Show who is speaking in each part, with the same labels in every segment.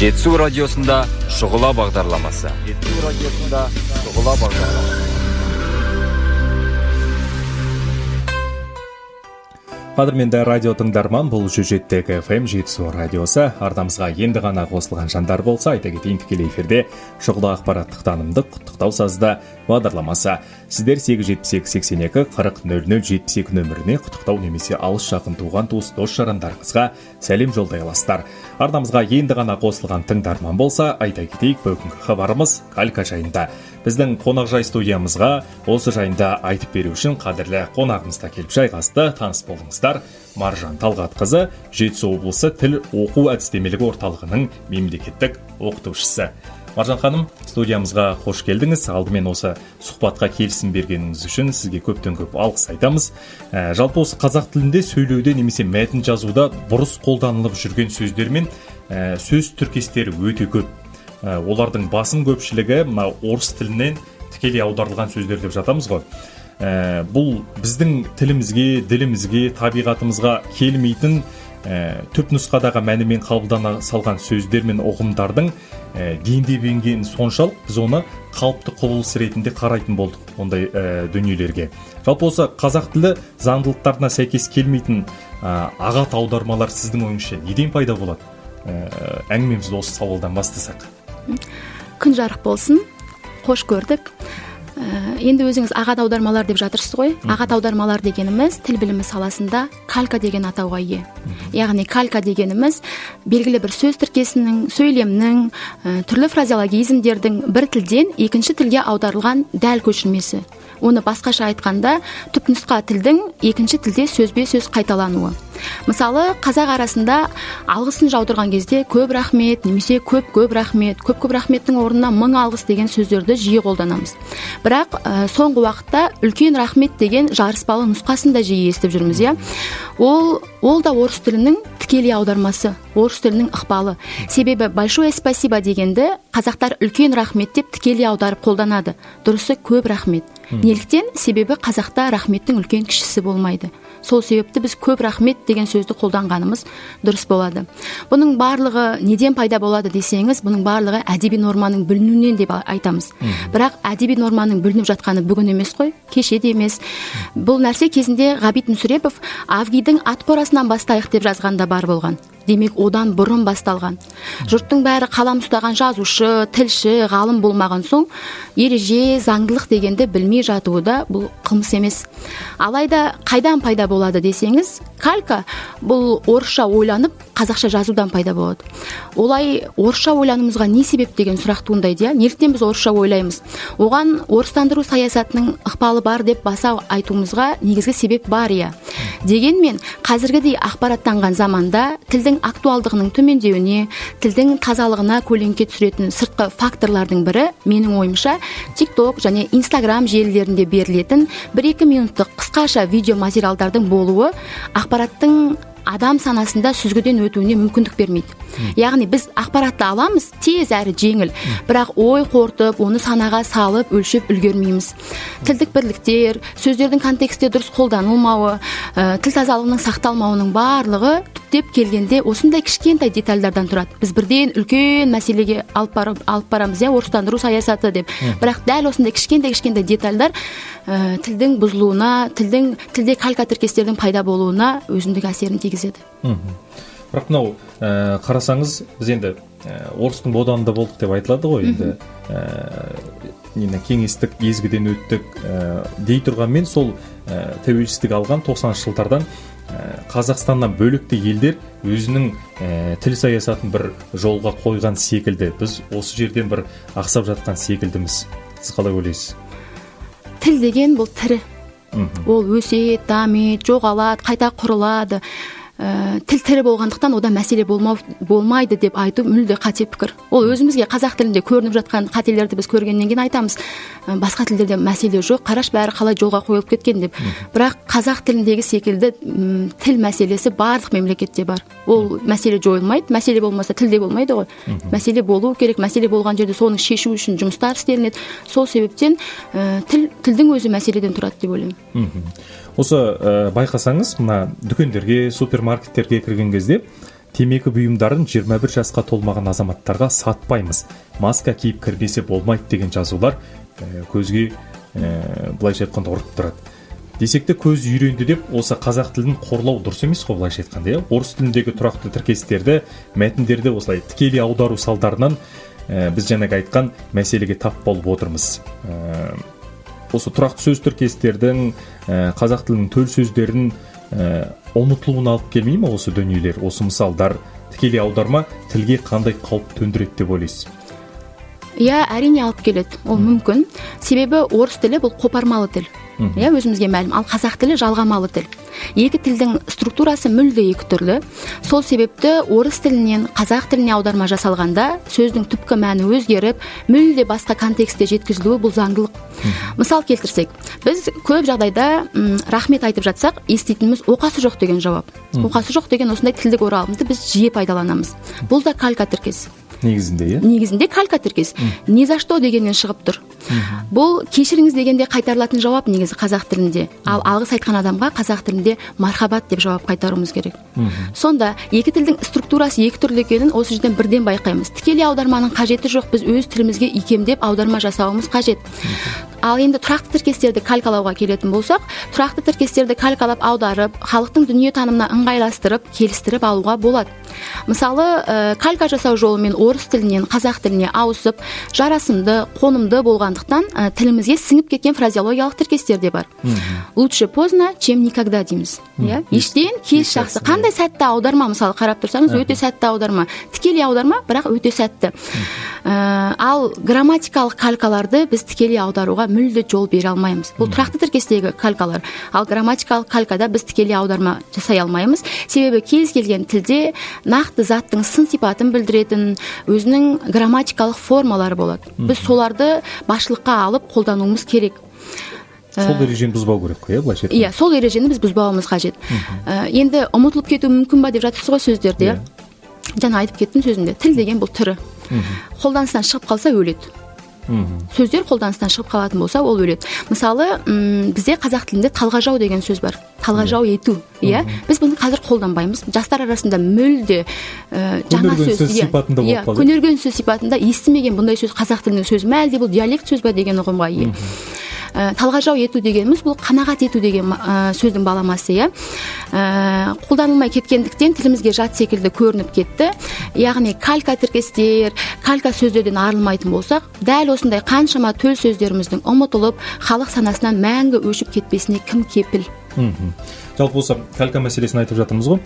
Speaker 1: Жетісу радиосында шұғыла бағдарламасы.
Speaker 2: Қадірменді радио тыңдарман, бұл 107 FM Жетісу радиосы. Арнамызға енді ғана қосылған жандар болса, айта кетейін, тікелей эфирде шұғыла ақпараттық танымдық құттықтау сазды бағдарламасы. Сіздер 878-82-40-00-72 нөміріне құттықтау немесе алыс жақын туған туыс дос жарандарыңызға сәлем жолдай аласыздар. Арнамызға енді ғана қосылған тыңдарман болса, айта кетейік, бүгінгі хабарымыз Калька жайында. Біздің қонақжай студиямызға осы жайында айтып беру үшін қадірлі қонағымызда келіп жайғасты. Таныс болыңыздар. Маржан Талғатқызы, Жетісу облысы тіл оқу әдістемелік орталығының мемлекеттік оқытушысы. Маржан ханым, студиямызға қош келдіңіз. Алдымен осы сұхбатқа келісім бергеніңіз үшін сізге көптен көп алғыс айтамыз. Жалпы осы қазақ тілінде сөйлеуде немесе мәтін жазуда бұрыс қолданылып жүрген сөздер мен сөз тіркестері өте көп. Олардың басым көпшілігі орыс тілінен тікелей аударылған сөздер деп жатамыз ғой. Бұл біздің тілімізге, ділімізге, табиғатымызға келмейтін түп нұсқадағы мәнімен қабылдана салған сөздер мен ұғымдардың дендеп енгені соншалық біз оны қалыпты құбылыс ретінде қарайтын болдық ондай дүниелерге. Жалпы осы қазақ тілі заңдылықтарына сәйкес келмейтін ағат аудармалар сіздің ойыңызша неден пайда болады? Әңгімемізді осы сауалдан бастасақ.
Speaker 3: Күн жарық болсын, қош көрдік. Енді өзіңіз ағат аудармалар деп жатырсыз ғой. Ағат аудармалар дегеніміз тіл білімі саласында калька деген атауға ие. Яғни калька дегеніміз белгілі бір сөз тіркесінің, сөйлемнің, түрлі фразеологизмдердің бір тілден екінші тілге аударылған дәл көшірмесі. Оны басқаша айтқанда, түпнұсқа тілдің екінші тілде сөзбе сөз қайталануы. Мысалы, қазақ арасында алғысын жаудырған кезде көп рахмет, немесе көп рахмет, көп рахметтің орнына мың алғыс деген сөздерді жиі қолданамыз. Бірақ соңғы уақытта үлкен рахмет деген жарыспалы нұсқасын да жиі естіп жүрміз, иә. Ол да орыс тілінің тікелей аудармасы, орыс тілінің ықпалы. Себебі большое спасибо дегенді қазақтар үлкен рахмет деп тікелей аударып қолданады. Дұрысы көп рахмет. Неліктен? Себебі қазақта рахметтің үлкен кішісі болмайды. Сол себепті біз көп рахмет деген сөзді қолданғанымыз дұрыс болады. Бұның барлығы неден пайда болады десеңіз, бұның барлығы әдеби норманың бүлінуінен деп айтамыз. Бірақ әдеби норманың бүлініп жатқаны бүгін емес қой, кеше де емес. Бұл нәрсе кезінде Ғабит Мүсірепов Авгийдің ат қорасынан бастайық деп жазғанда бар болған. Демек, одан бұрын басталған. Жұрттың бәрі қалам ұстаған жазушы, тілші, ғалым болмаған соң, ереже, заңдылық дегенді білмей жатуы да бұл қылмыс емес. Алайда қайдан пайда болады десеңіз, калька бұл орысша ойланып, қазақша жазудан пайда болады. Олай орысша ойланымызға не себеп деген сұрақ туындайды, неліктен біз орысша ойлаймыз? Оған орыстандыру саясатының ықпалы бар деп баса айтуымызға негізгі себеп бар, иә. Дегенмен, қазіргідей ақпараттанған заманда тілдің актуалдығының төмендеуіне, тілдің тазалығына көлеңке түсіретін сыртқы факторлардың бірі, менің ойымша, TikTok және Instagram желілерінде берілетін 1-2 минуттық қысқаша видео материалдардың болуы ақпараттың адам санасында сүзгіден өтуіне мүмкіндік бермейді. Яғни біз ақпаратты аламыз, тез әрі жеңіл, бірақ ой қорытып, оны санаға салып, өлшеп үлгермейміз. Тілдік бірліктер, сөздердің контексте дұрыс қолданылмауы, тіл тазалығының сақталмауының барлығы түптеп келгенде осындай кішкентай детальдардан тұрады. Біз бірден үлкен мәселеге алып барамыз, орыстандыру саясаты деп. Бірақ дәл осындай кішкентай детальдар тілдің бұзылуына, тілде калька тіркестердің пайда болуына өзіндік әсерін тигізеді.
Speaker 2: Бірақ мынау қарасаңыз, біз енді орыстың боданында болдық деп айтылады ғой, енді кеңестік езгіден өттік дей тұрғанмен, сол тәуелсіздік алған 90-шы жылдардан Қазақстаннан бөлікті елдер өзінің тіл саясатын бір жолға қойған секілді. Біз осы жерден бір ақсап жатқан секілдіміз. Сіз қалай ойлайсыз?
Speaker 3: Тіл деген бұл тірі. Ол өседі, дамиды, жоғалады, қайта құрылады. Тіл тірі болғандықтан ода мәселе болмайды деп айту мүлде қате пікір. Ол өзімізге қазақ тілінде көрініп жатқан қателерді біз көргеннен кейін айтамыз. Басқа тілдерде мәселе жоқ, қараш бәрі қалай жолға қойылып кеткен деп. Бірақ қазақ тіліндегі секілді тіл мәселесі барлық мемлекетте бар. Ол мәселе жойылмайды, мәселе болмаса тілде болмайды ғой. Мәселе болу керек, мәселе болған жерде соны шешу үшін жұмыстар істелінеді. Сол себептен тілдің өзі мәселеден тұрады деп ойлаймын.
Speaker 2: Осы байқасаңыз, мына дүкендерге, супермаркеттерге кірген кезде темекі бұйымдарын 21 жасқа толмаған азаматтарға сатпаймыз. Маска киіп кірмесе болмайды деген жазулар көзге былайша айтқанда ұрып тұрады. Десек те көз үйренді деп, осы қазақ тілін қорлау дұрыс емес қой былайша айтқанда, орыс тіліндегі тұрақты тіркестерді, мәтіндерді осылай тікелей аудару салдарынан біз жаңағы айтқан мәселеге тап болып отырмыз. Осы тұрақты сөз тіркестердің, қазақ тілінің төл сөздерін ұмытылуына алып келмей ме осы дүниелер, осы мысалдар, тікелей аударма тілге қандай қауіп төндіреді деп ойлайсыз?
Speaker 3: Иә, әрине алып келеді. Ол мүмкін. Себебі орыс тілі бұл қопармалы тіл. Иә, өзімізге мәлім. Ал қазақ тілі жалғамалы тіл. Екі тілдің структурасы мүлде екі түрлі. Сол себепті орыс тілінен қазақ тіліне аударма жасалғанда сөздің түпкі мәні өзгеріп, мүлде басқа контекстте жеткізілуі бұл заңдылық. Мысал келтірсек, біз көп жағдайда рахмет айтып жатсақ, еститініміз оқасы жоқ деген жауап. Оқасы жоқ деген осындай тілдік оралымды біз жиі пайдаланамыз. Бұл да калька тіркес. Негізінде калька тіркес. Не за что дегеннен шығып тұр. Бұл кешіріңіз дегенде қайтарылатын жауап негізі қазақ тілінде. Ал алғыс айтқан адамға қазақ тілінде мархабат деп жауап қайтаруымыз керек. Сонда екі тілдің структурасы екі түрлі екенін осы жерден бірден байқаймыз. Тікелей аударманың қажеті жоқ, біз өз тілімізге икемдеп аударма жасауымыз қажет. Ал енді тұрақты тіркестерді калькалауға келетін болсақ, тұрақты тіркестерді калькалап аударып, халықтың дүние танымына ыңғайластырып, келістіріп алуға болады. Мысалы, калька жасау жолымен орыс тілінен қазақ тіліне ауысып, жарасымды, қонымды болғандықтан тілімізге сіңіп кеткен фразеологиялық тіркестер де бар. Лучше поздно, чем никогда дейміз. Ештен кеш жақсы. Қандай сәтті аударма, мысалы қарап тұрсаңыз, өте сәтті аударма. Тікелей аударма, бірақ өте сәтті. Ал грамматикалық калькаларды біз тікелей аударуға мүлде жол бере алмаймыз. Бұл тұрақты тіркестегі калькалар. Ал грамматикалық калькада біз тікелей аударма жасай алмаймыз. Себебі кез келген тілде нақты заттың сын сипатын білдіретін өзінің грамматикалық формалары болады. Біз соларды басшылыққа алып қолдануымыз керек.
Speaker 2: Сол ережені бұзбау керек қой, былайша айтқанда.
Speaker 3: Иә, сол ережені біз бұзбауымыз қажет. Енді ұмытылып кетуі мүмкін ба деп жатырсыз ғой сөздерде. Жаңа айтып кеттім сөзінде. Тіл деген бұл түрі. Қолданыстан шығып қалса өледі. Сөздер қолданыстан шығып қалатын болса, ол өледі. Мысалы, бізде қазақ тілінде талғажау деген сөз бар. Талғажау ету. Иә, біз бұны қазір қолданбаймыз. Жастар арасында мүлде жаңа сөз
Speaker 2: сипатында болып қалды.
Speaker 3: Көнерген сөз сипатында естімеген бұндай сөз қазақ тілінің сөзі ме, әлде бұл диалект сөз ба деген ұғымға ие. Талғажау ету дегеніміз бұл қанағат ету деген сөздің баламасы, иә. Қолданылмай кеткендіктен тілімізге жат секілді көрініп кетті. Яғни калька тіркестер, калька сөздерден арылмайтын болсақ, дәл осындай қаншама төл сөздеріміздің ұмытылып, халық санасынан мәңгі өшіп кетпесіне кім кепіл?
Speaker 2: Жалпы осы калька мәселесін айтып жатырмыз ғой.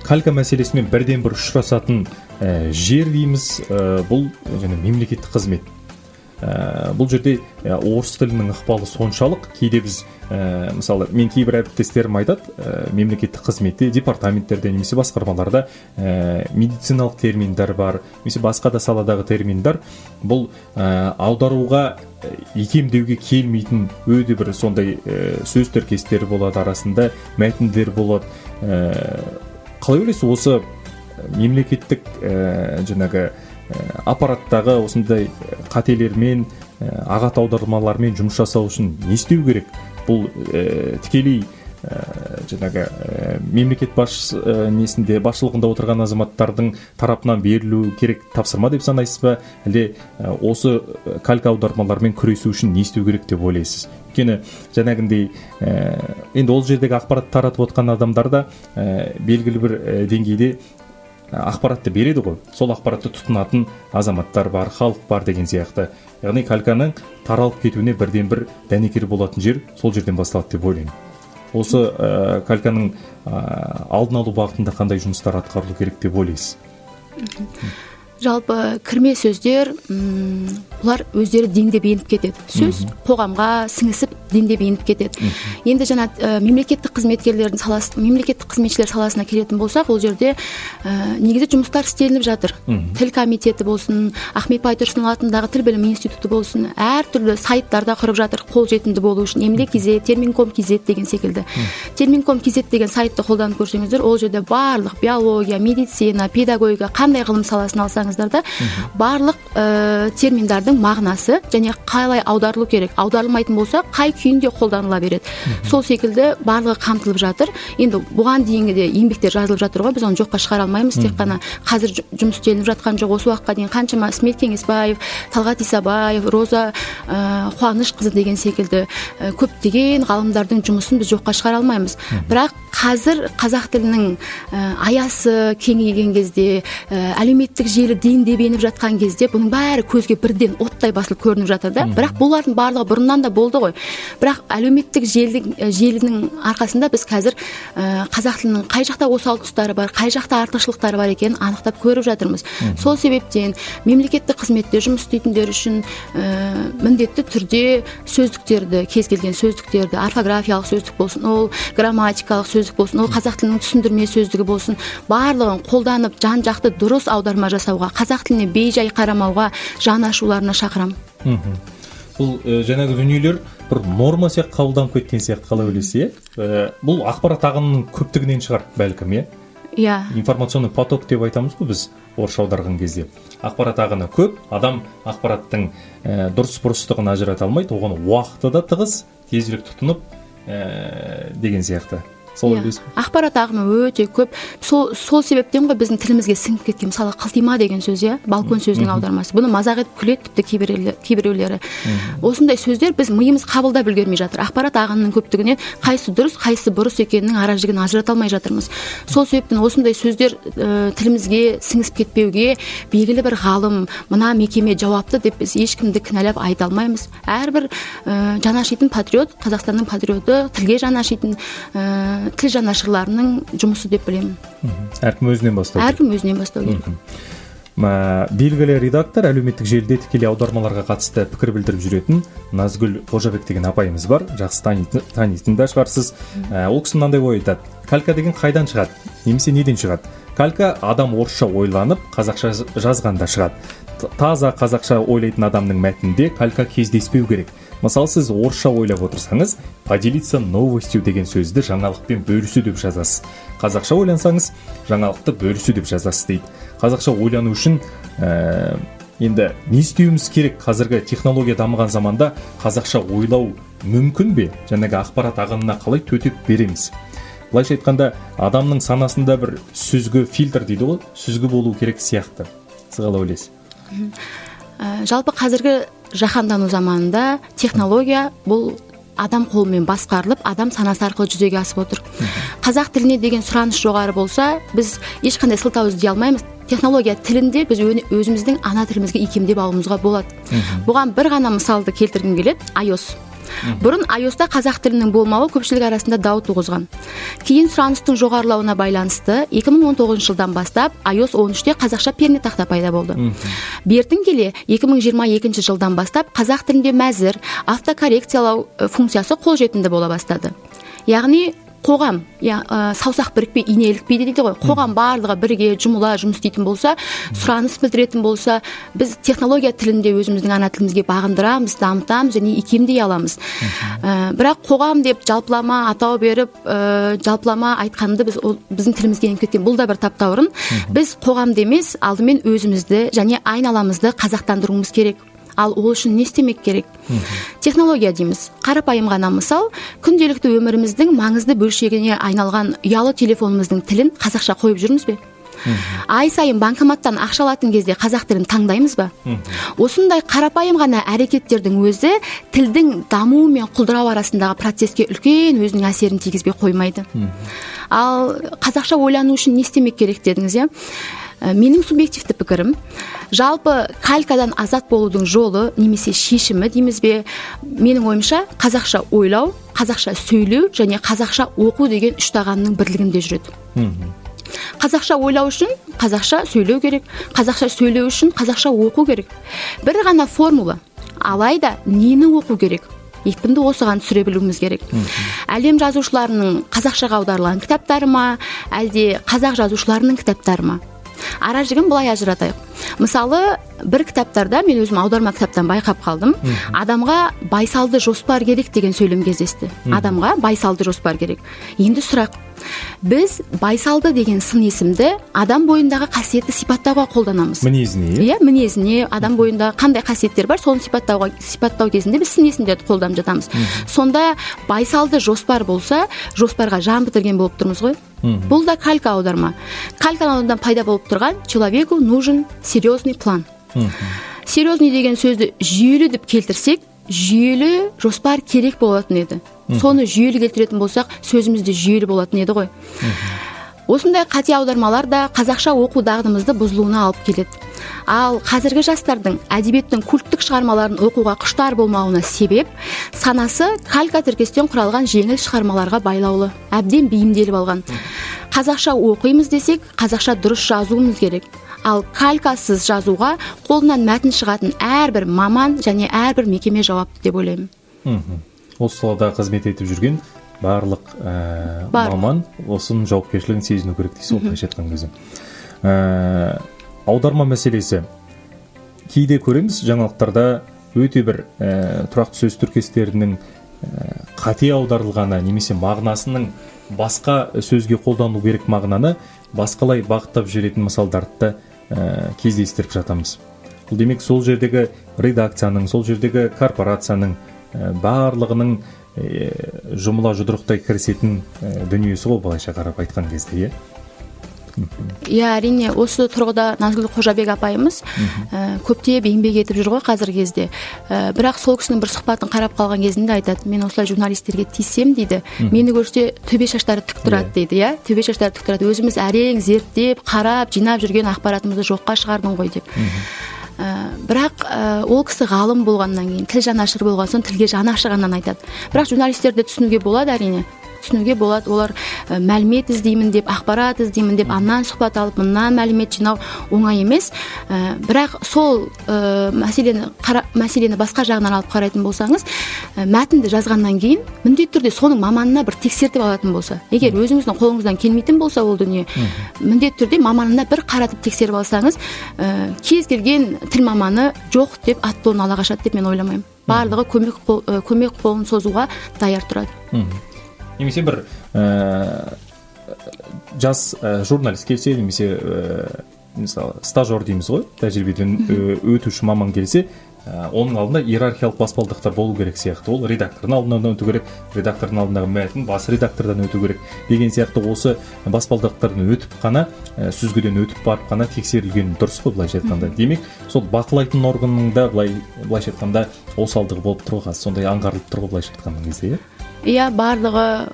Speaker 2: Калька мәселесімен бірден бір ұшырасатын жер дейміз, бұл мемлекеттік қызмет. Бұл жерде орыс тілінің ықпалы соншалық, кейде біз мысалы мен кейбір әріптестерім айтады, мемлекеттік қызметте, департаменттерде немесе басқармаларда медициналық терминдер бар, немесе басқа да саладағы терминдер, бұл аударуға икемдеуге келмейтін өте бір сондай сөз тіркестері болады, арасында мәтіндер болады. Қалай ойлайсыз, осы мемлекеттік жаңағы аппараттағы осындай қателермен, ағат аудармалармен жұмыс жасау үшін не істеу керек? Бұл тікелей жаңағы мемлекет басшылығында отырған азаматтардың тарапынан берілу керек тапсырма деп санайсыз ба? Әлде осы калька аудармалармен күресу үшін не істеу керек деп ойлайсыз? Өйткені жаңағындай енді ол жердегі ақпарат таратып отқан адамдар да белгілі бір деңгейде ақпаратты береді ғой. Сол ақпаратты тұтынатын азаматтар бар, халық бар деген сияқты. Яғни кальканың таралып кетуіне бірден бір дәнекер болатын жер сол жерден басталады деп ойлаймын. Осы кальканың алдын алу бағытында қандай жұмыстар атқарылу керек деп ойлайсыз?
Speaker 3: Жалпы кірме сөздер, бұлар өздері дендеп еніп кетеді. Сөз қоғамға сіңісіп дендеп еніп кетеді. Енді жаңа мемлекеттік қызметкерлердің саласы, мемлекеттік қызметшілер саласына келетін болсақ, ол жерде негізі жұмыстар істелініп жатыр. Тіл комитеті болсын, Ахмет Байтұрсынұлы атындағы тіл білім институты болсын, әртүрлі сайттарда құрып жатыр қолжетімді болу үшін. Емле.кз, термин.ком.kz деген секілді. Термин.com.kz деген сайтты қолданып көрсеңіздер, ол жерде барлық биология, медицина, педагогика, қандай ғылым саласын алсаңыздар да, барлық терминдардың мағынасы және қалай аударылу керек. Аударылмайтын болса, қай күйінде қолданыла береді. Сол секілді барлығы қамтылып жатыр. Енді бұған дейінгі де еңбектер жазылып жатыр ғой, біз оны жоққа шығара алмаймыз. Тек қана қазір жұмыс істелініп жатқан жоқ. Осы уақытқа дейін қаншама Смет Кеңесбаев, Талғат Исабаев, Роза Қуанышқызы деген секілді көптеген ғалымдардың жұмысын біз жоққа шығара алмаймыз. Бірақ қазір қазақ тілінің аясы кеңейген кезде, әлеуметтік желі дендеп еніп жатқан кезде бұның бәрі көзге бірден оттай басылып көрініп жатыр да. Бірақ бұлардың барлығы бұрыннан да болды ғой. Бірақ әлеуметтік желінің арқасында біз қазір қазақ тілінің қай жақта осал тұстары бар, қай жақта артықшылықтары бар екенін анықтап көріп жатырмыз. Сол себептен мемлекеттік қызметте жұмыс істейтіндер үшін міндетті түрде сөздіктерді, кез келген сөздіктерді, орфографиялық сөздік болсын, ол грамматикалық сөздік болсын, ол қазақ тілінің түсіндірме сөздігі болсын, барлығын қолданып жан-жақты дұрыс аударма жасауға, қазақ тіліне бейжай қарамауға, жан ашуларына шақырамын.
Speaker 2: Бұл жаңағы дүниелер бір норма сияқты қабылданып кеткен сияқты қалай ойлайсыз, бұл ақпарат ағынының көптігінен шығар бәлкім,
Speaker 3: Иә.
Speaker 2: Информационный поток деп айтамыз ғой біз орысша аударған кезде. Ақпарат ағыны көп, адам ақпараттың дұрыс бұрыстығын ажырата алмайды, оған уақыты да тығыз, тезірек тұтынып деген сияқты. Сол ойлайсыз ба?
Speaker 3: Ақпарат ағымы өте көп. Сол себептен ғой біздің тілімізге сіңіп кеткен, мысалы қылтима деген сөз, балкон сөзінің аудармасы. Бұны мазақ етіп күледі тіпті кейбіреулері. Осындай сөздер біз миымыз қабылдап үлгермей жатыр. Ақпарат ағынының көптігінен қайсы дұрыс, қайсы бұрыс екенінің ара-жігін ажырата алмай жатырмыз. Сол себептен осындай сөздер тілімізге сіңісіп кетпеуге белгілі бір ғалым, мына мекеме жауапты деп біз ешкімді кінәлап айта алмаймыз. Әрбір жан ашитын патриот, Қазақстанның патриоты, тілге жан ашитын тіл жанашырларының жұмысы деп білемін.
Speaker 2: Әркім өзінен бастау.
Speaker 3: Әркім өзінен бастау керек.
Speaker 2: Белгілі редактор әлеуметтік желіде тікелей аудармаларға қатысты пікір білдіріп жүретін Назгүл Қожабек деген апайымыз бар. Жақсы танитын да шығарсыз. Ол кісі мынандай ой айтады: калька деген қайдан шығады, немесе неден шығады? Калька адам орысша ойланып, қазақша жазғанда шығады. Таза қазақша ойлайтын адамның мәтінінде калька кездеспеу керек. Мысалы, сіз орысша ойлап отырсаңыз, поделиться новостью деген сөзді жаңалықпен бөлісу деп жазасыз. Қазақша ойлансаңыз, жаңалықты бөлісу деп жазасыз дейді. Қазақша ойлану үшін енді не істеуіміз керек? Қазіргі технология дамыған заманда қазақша ойлау мүмкін бе? Жаңағы ақпарат ағынына қалай төтеп береміз? Былайша айтқанда, адамның санасында бір сүзгі фильтр дейді ғой, сүзгі болу керек сияқты. Сіз қалай ойлайсыз?
Speaker 3: Жалпы қазіргі жаһандану заманында технология бұл адам қолымен басқарылып, адам санасы арқылы жүзеге асып отыр. Қазақ тіліне деген сұраныс жоғары болса, біз ешқандай сылтау іздей алмаймыз. Технология тілінде біз өзіміздің ана тілімізге икемдеп алуымызға болады. Бұған бір ғана мысалды келтіргім келеді: iOS. Бұрын iOS-та қазақ тілінің болмауы көпшілік арасында дау туғызған. Кейін сұраныстың жоғарылауына байланысты 2019 жылдан бастап iOS 13-те қазақша пернетақта пайда болды. Бертін келе 2022 жылдан бастап қазақ тілінде мәзір, автокоррекциялау функциясы қолжетімді бола бастады. Яғни қоғам, саусақ бірікпей ине ілікпейді дейді ғой. Қоғам барлығы бірге жұмыла жұмыс істейтін болса, сұраныс білдіретін болса, біз технология тілінде өзіміздің ана тілімізге бағындырамыз, дамытамыз және икемдей аламыз. Бірақ қоғам деп жалпылама атау беріп, жалпылама айтқанды біздің тілімізге еніп кеткен. Бұл да бір таптаурын. Біз қоғамды емес, алдымен өзімізді және айналамызды қазақтандыруымыз керек. Ал ол үшін не істемек керек? Технология дейміз. Қарапайым ғана мысал, күнделікті өміріміздің маңызды бөлшегіне айналған ұялы телефонымыздың тілін қазақша қойып жүрміз бе? Ай сайын банкоматтан ақша алатын кезде қазақ тілін таңдаймыз ба? Осындай қарапайым ғана әрекеттердің өзі тілдің дамуы мен құлдырау арасындағы процеске үлкен өзінің әсерін тигізбей қоймайды. Ал қазақша ойлану үшін не істемек керек дедіңіз, Менің субъективті пікірім, жалпы калькадан азат болудың жолы немесе шешімі дейміз бе, менің ойымша қазақша ойлау, қазақша сөйлеу және қазақша оқу деген үш тағанның бірлігінде жүреді. Қазақша ойлау үшін қазақша сөйлеу керек, қазақша сөйлеу үшін қазақша оқу керек. Бір ғана формула, алайда нені оқу керек? Екпінді осыған түсіре білуіміз керек. Әлем жазушыларының қазақшаға аударылған кітаптары ма, әлде қазақ жазушыларының кітаптары ма? Ара жігін былай ажыратайық. Мысалы бір кітаптарда мен өзім аударма кітаптан байқап қалдым, адамға байсалды жоспар керек деген сөйлем кездесті. Адамға байсалды жоспар керек. Енді сұрақ, біз байсалды деген сын есімді адам бойындағы қасиетті сипаттауға қолданамыз.
Speaker 2: Мінезіне?
Speaker 3: Иә, мінезіне, адам бойында қандай қасиеттер бар, соны сипаттау кезінде біз сын есімдерді қолданып жатамыз. Сонда байсалды жоспар болса, жоспарға жан бітірген болып тұрмыз ғой. Бұл да калька аударма. Калька аудармадан пайда болып тұрған человеку нужен серьезный план. Серьезный деген сөзді жүйелі деп келтірсек, жүйелі жоспар керек болатын еді. Соны жүйелі келтіретін болсақ, сөзіміз де жүйелі болатын еді ғой. Осындай қате аудармалар да қазақша оқу дағдымызды бұзылуына алып келеді. Ал қазіргі жастардың әдебиеттің культтік шығармаларын оқуға құштар болмауына себеп санасы калька тіркестен құралған жеңіл шығармаларға байлаулы, әбден бейімделіп алған. Қазақша оқимыз десек, қазақша дұрыс жазуымыз керек. Ал калькасыз жазуға қолынан мәтін шығатын әрбір маман және әрбір мекеме жауапты деп ойлаймын.
Speaker 2: Осы салада қызмет етіп жүрген барлық маман осының жауапкершілігін сезіну керек дейсіз, былайша айтқан кезде. Аударма мәселесі кейде көреміз жаңалықтарда өте бір тұрақты сөз тіркестерінің қате аударылғаны немесе мағынасының басқа сөзге қолдану керек мағынаны басқалай бағыттап жіберетін мысалдарды кездестіріп жатамыз. Бұл демек сол жердегі редакцияның, сол жердегі корпорацияның барлығының жұмыла жұдырықтай кірісетін дүниесі ғой, былайша қарап айтқан кезде, иә?
Speaker 3: Иә, әрине, осы тұрғыда Назгүл Қожабек апайымыз көптеп еңбек етіп жүр ғой қазіргі кезде. Бірақ сол кісінің бір сұхбатын қарап қалған кезінде айтады, мен осылай журналистерге тиіссем дейді, мені көрсе төбе шаштары тік тұрады дейді, иә? Төбе шаштары тік тұрады. Өзіміз әрең зерттеп, қарап, жинап жүрген ақпаратымызды жоққа шығардың ғой деп. Бірақ ол кісі ғалым болғаннан кейін, тіл жанашыр болған соң тілге жаны ашығаннан айтады. Бірақ журналистерді түсінуге болады, әрине. Түсінуге болады, олар мәлімет іздеймін деп, ақпарат іздеймін деп, аннан сұхбат алып, мыннан мәлімет жинау оңай емес. Бірақ сол мәселені басқа жағынан алып қарайтын болсаңыз, мәтінді жазғаннан кейін міндетті түрде соның маманына бір тексертіп алатын болса, егер өзіңіздің қолыңыздан келмейтін болса ол дүние, міндетті түрде маманына бір қаратып тексеріп алсаңыз, кез келген тіл маманы жоқ деп ат-тонын ала қашады деп мен ойламаймын. Барлығы көмек қолын созуға даяр тұрады.
Speaker 2: Немесе бір жас журналист келсе, немесе мысалы стажер дейміз ғой, тәжірибеден өтуші маман келсе, оның алдында иерархиялық баспалдақтар болу керек сияқты. Ол редактордың алдынан өту керек, редактордың алдындағы мәтін бас редактордан өту керек деген сияқты. Осы баспалдақтардан өтіп қана, сүзгіден өтіп барып қана тексерілген дұрыс қой, былайша айтқанда. Демек, сол бақылайтын органның да былайша айтқанда осалдығы болып тұруға, сондай аңғарылып тұруға, былайша айтқан кезде,
Speaker 3: иә, барлығы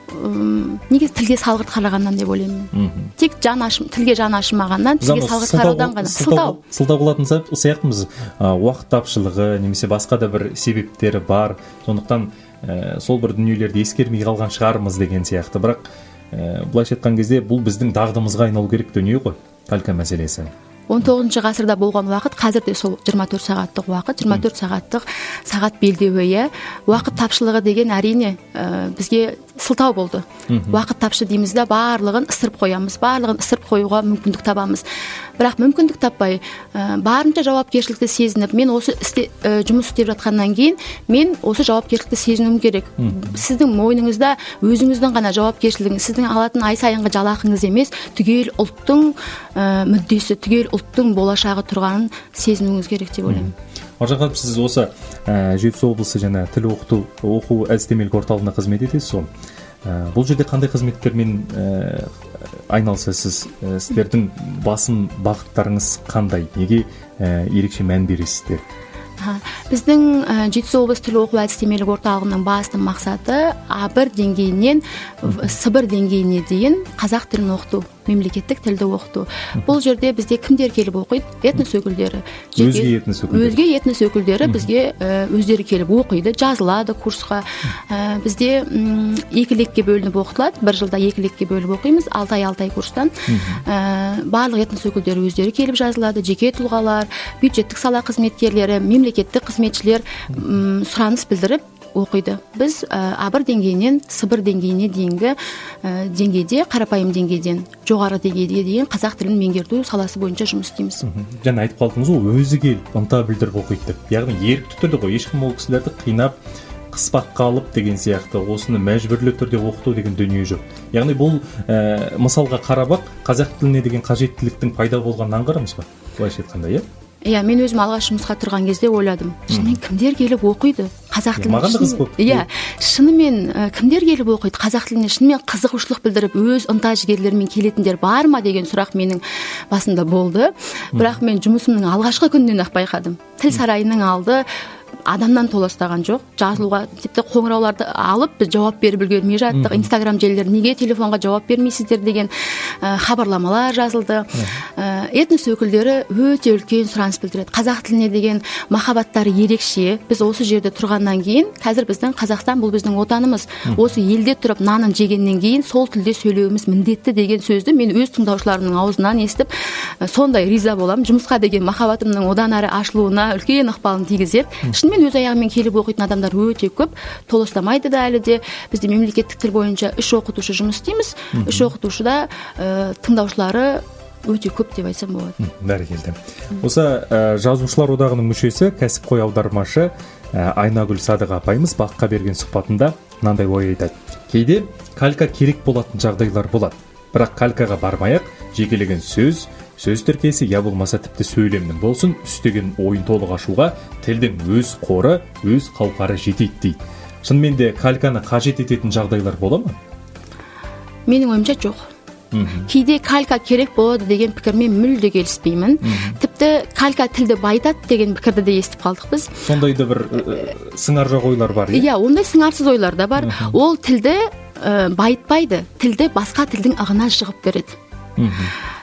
Speaker 3: негіз тілге салғырт қарағаннан деп ойлаймын. Тек тілге жан ашымағаннан, тілге салғырт қараудан ғана.
Speaker 2: Сылтау қылатын сияқтымыз, уақыт тапшылығы немесе басқа да бір себептері бар. Сондықтан сол бір дүниелерді ескермей қалған шығармыз деген сияқты. Бірақ былайша айтқан кезде бұл біздің дағдымызға айналу керек дүние ғой, калька мәселесі.
Speaker 3: 19 ғасырда болған уақыт, қазірде сол 24 сағаттық уақыт, 24 сағаттық сағат белдеуі, уақыт тапшылығы деген әрине бізге сылтау болды. Уақыт тапшы дейміз да, барлығын ысырып қоямыз, барлығын ысырып қоюға мүмкіндік табамыз. Бірақ мүмкіндік таппай, барынша жауапкершілікті сезініп, мен осы жұмыс істеп жатқаннан кейін, мен осы жауапкершілікті сезінуім керек. Сіздің мойныңызда өзіңіздің ғана жауапкершілігіңіз, сіздің алатын ай сайынғы жалақыңыз емес, түгел ұлттың мүддесі, түгел ұлттың болашағы тұрғанын сезінуіңіз керек деп ойлаймын.
Speaker 2: Маржан ханым, сіз осы Жетісу облысы жаңа тіл оқу әдістемелік орталығында қызмет етесіз ғой. Бұл жерде қандай қызметтермен айналысасыз? Сіздердің басым бағыттарыңыз қандай? Неге ерекше мән бересіздер?
Speaker 3: Біздің Жетісу облысы тіл оқу әдістемелік орталығының басты мақсаты А1 деңгейінен С1 деңгейіне дейін қазақ тілін оқыту, мемлекеттік тілді оқыту. Бұл жерде бізде кімдер келіп оқиды? Этнос өкілдері. Өзге этнос өкілдері бізге өздері келіп оқиды, жазылады курсқа. Бізде 2 лекке бөлініп оқытылады. Бір жылда 2 лекке бөліп оқимыз, 6 ай курстан. Барлық этнос өкілдері өздері келіп жазылады, жеке тұлғалар, бюджеттік сала қызметкерлері, мемлекеттік қызметшілер сұраныс білдіріп оқиды. Біз А1 деңгейінен С1 деңгейіне дейінгі деңгейде, қарапайым деңгейден жоғары деңгейге дейін қазақ тілін меңгерту саласы бойынша жұмыс істейміз.
Speaker 2: Жаңа айтып қалдыңыз ғой, өзі келіп ынта білдіріп оқиды деп. Яғни ерікті түрде ғой, ешкім ол кісілерді қинап қыспаққа алып деген сияқты осыны мәжбүрлі түрде оқыту деген дүние жоқ. Яғни бұл мысалға қарап қазақ тіліне деген қажеттіліктің пайда болғанын аңғарамыз ба? Былайша айтқанда, иә?
Speaker 3: Иә, мен өзім алғаш жұмысқа тұрған кезде ойладым, шынымен кімдер келіп оқиды қазақ тіліне?
Speaker 2: Маған да қызық болды.
Speaker 3: Иә, шынымен кімдер келіп оқиды қазақ тіліне? Шынымен қызығушылық білдіріп, өз ынта жігерлерімен келетіндер бар ма деген сұрақ менің басымда болды. Бірақ мен жұмысымның алғашқы күнінен-ақ байқадым. Тіл сарайының алды адамнан толастаған жоқ. Жазылуға тіпті қоңырауларды алып біз жауап беріп үлгермей жаттық. Инстаграм желілері неге телефонға жауап бермейсіздер деген хабарламалар жазылды. Этнос өкілдері өте үлкен сұраныс білдіреді. Қазақ тіліне деген махаббаттары ерекше. Біз осы жерде тұрғаннан кейін, қазір біздің Қазақстан бұл біздің отанымыз. Осы елде тұрып нанын жегеннен кейін сол тілде сөйлеуіміз міндетті деген сөзді мен өз тыңдаушыларымның аузынан естіп, сондай риза боламын. Жұмысқа деген махаббатымның одан әрі ашылуына үлкен ықпалын тигізеді. Шынымен өз аяғымен келіп оқитын адамдар өте көп, толастамайды да әлі де. Бізде мемлекеттік тіл бойынша 3 оқытушы жұмыс істейміз. 3 оқытушыда тыңдаушылары өте көп деп айтсам болады.
Speaker 2: Бәрекелді. Осы жазушылар одағының мүшесі, кәсіпқой аудармашы Айнагүл Садық апайымыз баққа берген сұхбатында мынандай ой айтады. Кейде калька керек болатын жағдайлар болады. Бірақ калькаға бармай-ақ жекелеген сөз тіркесі я болмаса тіпті сөйлемнің болсын үстеген ойын толық ашуға тілдің өз қоры, өз қауқары жетейді дейді. Шынымен де кальканы қажет ететін жағдайлар бола ма?
Speaker 3: Менің ойымша жоқ. Кейде калька керек болады деген пікірмен мүлде келіспеймін. Тіпті калька тілді байытады деген пікірді де естіп қалдық біз.
Speaker 2: Сондай да бір сыңаржақ ойлар бар.
Speaker 3: Иә, ондай сыңарсыз ойлар да бар. Ол тілді байытпайды, тілді басқа тілдің ығына жығып береді.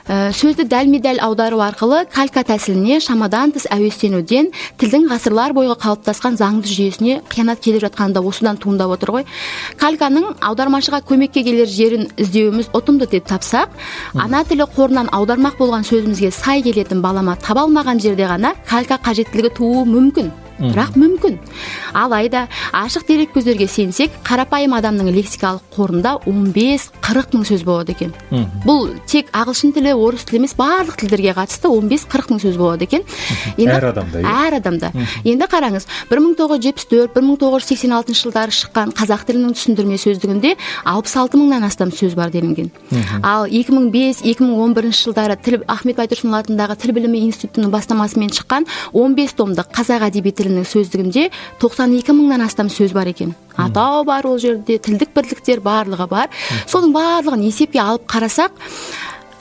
Speaker 3: Сөзді дәлме-дәл аудару арқылы калька тәсіліне шамадан тыс әуестенуден тілдің ғасырлар бойғы қалыптасқан заңды жүйесіне қиянат келіп жатқанда осыдан туындап отыр ғой. Кальканың аудармашыға көмекке келер жерін іздеуіміз ұтымды деп тапсақ, ана тілі қорынан аудармақ болған сөзімізге сай келетін балама таба алмаған жерде ғана калька қажеттілігі тууы мүмкін. Бірақ мүмкін. Алайда ашық дерек көздерге сенсек, қарапайым адамның лексикалық қорында 15-40 мың сөз болады екен. Бұл тек ағылшын тілі, орыс тілі емес, барлық тілдерге қатысты 15-40 мың сөз болады екен. Әр адамда. Енді қараңыз, 1974-1986 жылдары шыққан қазақ тілінің түсіндірме сөздігінде 66 мыңнан астам сөз бар делінген. Ал 2005-2011 жылдары Ахмет Байтұрсынұлы атындағы Тіл білімі институтының бастамасымен шыққан 15 томдық қазақ әдебиеті сөздігінде 92 мыңнан астам сөз бар екен. Атау бар ол жерде, тілдік бірліктер барлығы бар. Соның барлығын есепке алып қарасақ,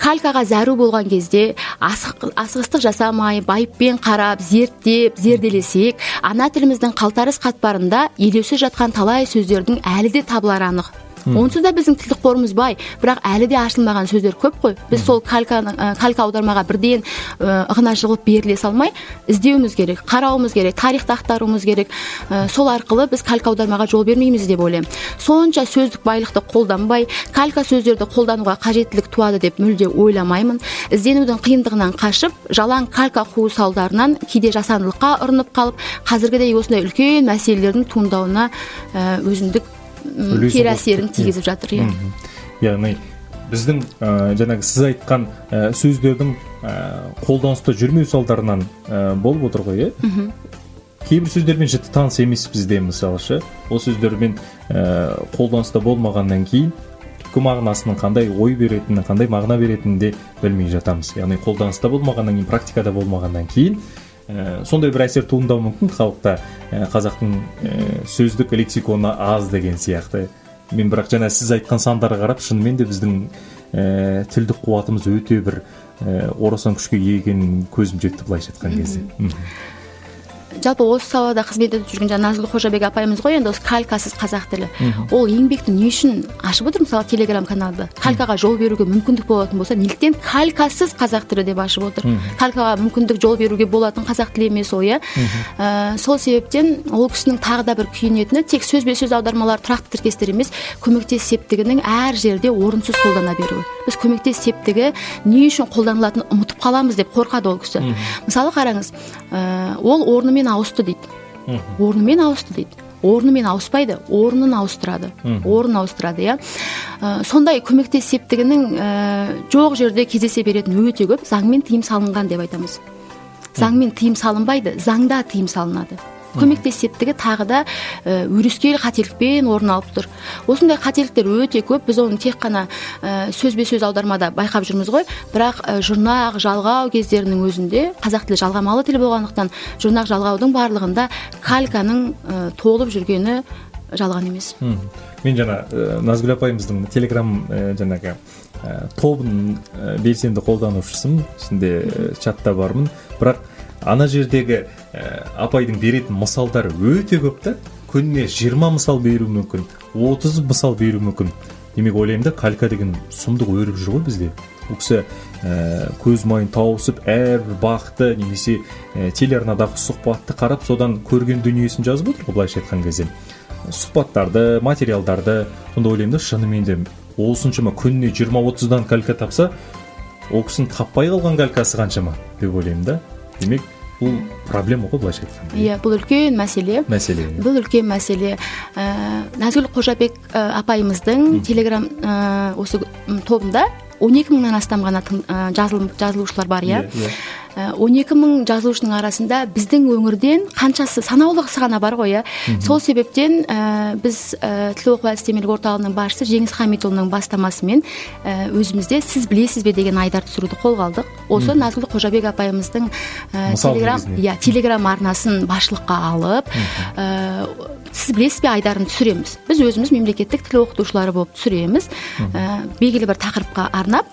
Speaker 3: калькаға зәру болған кезде асығыстық жасамай, байыппен қарап, зерттеп, зерделесек, ана тіліміздің қалтарыс қатпарында елеусіз жатқан талай сөздердің әлі де табылары анық. Онсыз да біздің тілдік қорымыз бай, бірақ әлі де ашылмаған сөздер көп қой. Біз сол калька аудармаға бірден ығына жығылып беріле салмай, іздеуіміз керек, қарауымыз керек, тарихты ақтаруымыз керек. Сол арқылы біз калька аудармаға жол бермейміз деп ойлаймын. Сонша сөздік байлықты қолданбай, калька сөздерді қолдануға қажеттілік туады деп мүлде ойламаймын. Ізденудің қиындығынан қашып, жалаң калька қуу салдарынан кейде жасандылыққа ұрынып қалып, қазіргідей осындай үлкен мәселелердің туындауына өзіндік кері әсерін тигізіп жатыр.
Speaker 2: Яғни біздің жаңағы сіз айтқан сөздердің қолданыста жүрмеу салдарынан болып отыр ғой, иә? Кейбір сөздермен жіті таныс емес бізде, мысалшы. Ол сөздермен қолданыста болмағаннан кейін түпкі мағынасының қандай ой беретінін, қандай мағына беретінін де білмей жатамыз. Яғни қолданыста болмағаннан кейін, практикада болмағаннан кейін сондай бір әсер туындау мүмкін халықта, қазақтың сөздік лексиконы аз деген сияқты. Мен бірақ жаңа сіз айтқан сандарға қарап, шынымен де біздің тілдік қуатымыз өте бір орасан күшке ие екенін көзім жетті былайша айтқан кезде.
Speaker 3: Жалпы осы салада қызмет етіп жүрген Назгүл Қожабек апайымыз ғой, енді осы калькасыз қазақ тілі. Ол еңбекті не үшін ашып отыр, мысалы Телеграм каналды. Калькаға жол беруге мүмкіндік болатын болса, неліктен калькасыз қазақ тілі деп ашып отыр? Калькаға мүмкіндік жол беруге болатын қазақ тілі емес ол, иә. Сол себептен ол кісінің тағы да бір күйінетіні тек сөзбе-сөз аудармалар, тұрақты тіркестер емес, көмектес септігінің әр жерде орынсыз қолдана беруі. Біз көмектес септігі не үшін қолданылатынын ұмытып қаламыз деп қорқады ол кісі. Мысалы қараңыз, ол орнымен ауысты дейді. орнымен ауыспайды, орнын ауыстырады. Орнын ауыстырады, иә. Сондай көмектес септігінің жоқ жерде кездесе беретін өте көп. Заңмен тыйым салынған деп айтамыз. Заңмен тыйым салынбайды, заңда тыйым салынады. Көмектес септігі тағы да өрескел қателікпен орын алып тұр. Осындай қателіктер өте көп. Біз оны тек қана сөзбе сөз аудармада байқап жүрміз ғой. Бірақ жұрнақ жалғау кездерінің өзінде, қазақ тілі жалғамалы тіл болғандықтан, жұрнақ жалғаудың барлығында кальканың толып жүргені жалған емес.
Speaker 2: Мен жаңа Назгүл апайымыздың телеграм жаңағы тобын белсенді қолданушысың, ішінде чатта бармын. Бірақ ана жердегі апайдың беретін мысалдары өте көп та. Күніне 20 мысал беру мүмкін, 30 мысал беру мүмкін. Демек ойлаймын да, калька деген сұмдық өріп жүр ғой бізде. Бұл кісі көз майын тауысып, әрбір бақты немесе телеарнадағы сұхбатты қарап, содан көрген дүниесін жазып отыр, былайша айтқан кезде. Сұхбаттарды, материалдарды, сонда ойлаймын да, шынымен де осыншама күніне 20-30-дан калька тапса, ол кісінің таппай қалған калькасы қаншама деп ойлаймын да. Демек, бұл проблема ғой, былайша айтқанда.
Speaker 3: Иә, бұл үлкен мәселе. Бұл үлкен мәселе. Назгүл Қожабек апайымыздың телеграм осы тобында 12 мыңнан астам ғана жазылушылар бар, иә. 12 мың жазылушының арасында біздің өңірден қаншасы, санаулысы ғана бар ғой, иә. Сол себептен біз тіл оқу әдістемелік орталығының басшысы Жеңіс Хамитұлының бастамасымен өзімізде сіз білесіз бе деген айдар түсіруді қолға алдық. Осы Назгүл Қожабек апайымыздың телеграм арнасын басшылыққа алып, сіз білесіз бе айдарын түсіреміз. Біз өзіміз мемлекеттік тіл оқытушылары болып түсіреміз. Белгілі бір тақырыпқа арнап,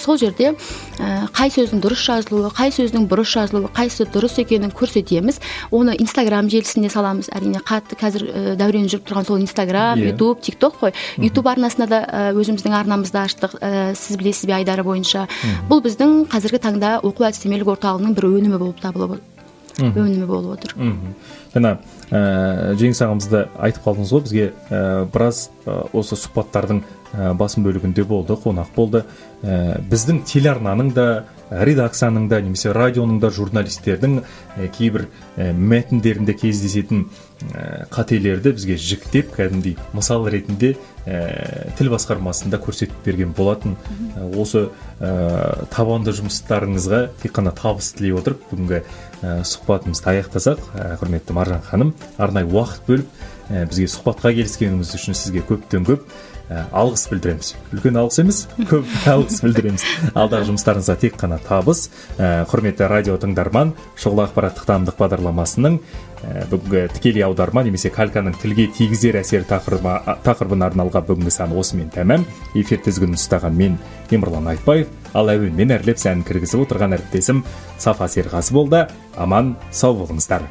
Speaker 3: сол жерде қай сөздің дұрыс жазылуы, қай сөздің бұрыс жазылуы, қайсы дұрыс екенін көрсетеміз. Оны Инстаграм желісінде саламыз. Әрине қатты қазір дәурен жүріп тұрған сол Инстаграм, Ютуб, ТикТок қой. Ютуб арнасына да өзіміздің арнамызды аштық, сіз білесіз бе айдары бойынша. Бұл біздің қазіргі таңда оқу әдістемелік орталығының бір өнімі болып табылып отыр.
Speaker 2: Жаңа Жеңіс ағамызды айтып қалдыңыз ғой, бізге біраз осы сұхбаттардың басым бөлігінде болды, қонақ болды. Біздің телеарнаның да, редакцияның да, немесе радионың да, журналистердің кейбір мәтіндерінде кездесетін қателерді бізге жіктеп, кәдімгідей мысал ретінде тіл басқармасында көрсетіп берген болатын. Осы табанды жұмыстарыңызға тек қана табыс тілей отырып, бүгінгі сұхбатымызды аяқтасақ, құрметті Маржан ханым, арнайы уақыт бөліп бізге сұхбатқа келіскеніңіз үшін сізге көптен көп алғыс білдіреміз. Үлкен алғыс емес, көп алғыс білдіреміз. Алдағы жұмыстарыңызға тек қана табыс. Құрметті радио тыңдарман, шұғыл ақпараттық танымдық бағдарламасының бүгінгі тікелей аударма немесе кальканың тілге тигізер әсер тақырыбына арналған бүгінгі саны осымен тәмам. Эфир тізгінін ұстаған мен Темірлан Айтбаев, ал әуенмен әрлеп сәнін кіргізіп отырған әріптесім Сафа Серғазы болды. Аман, сау болыңыздар.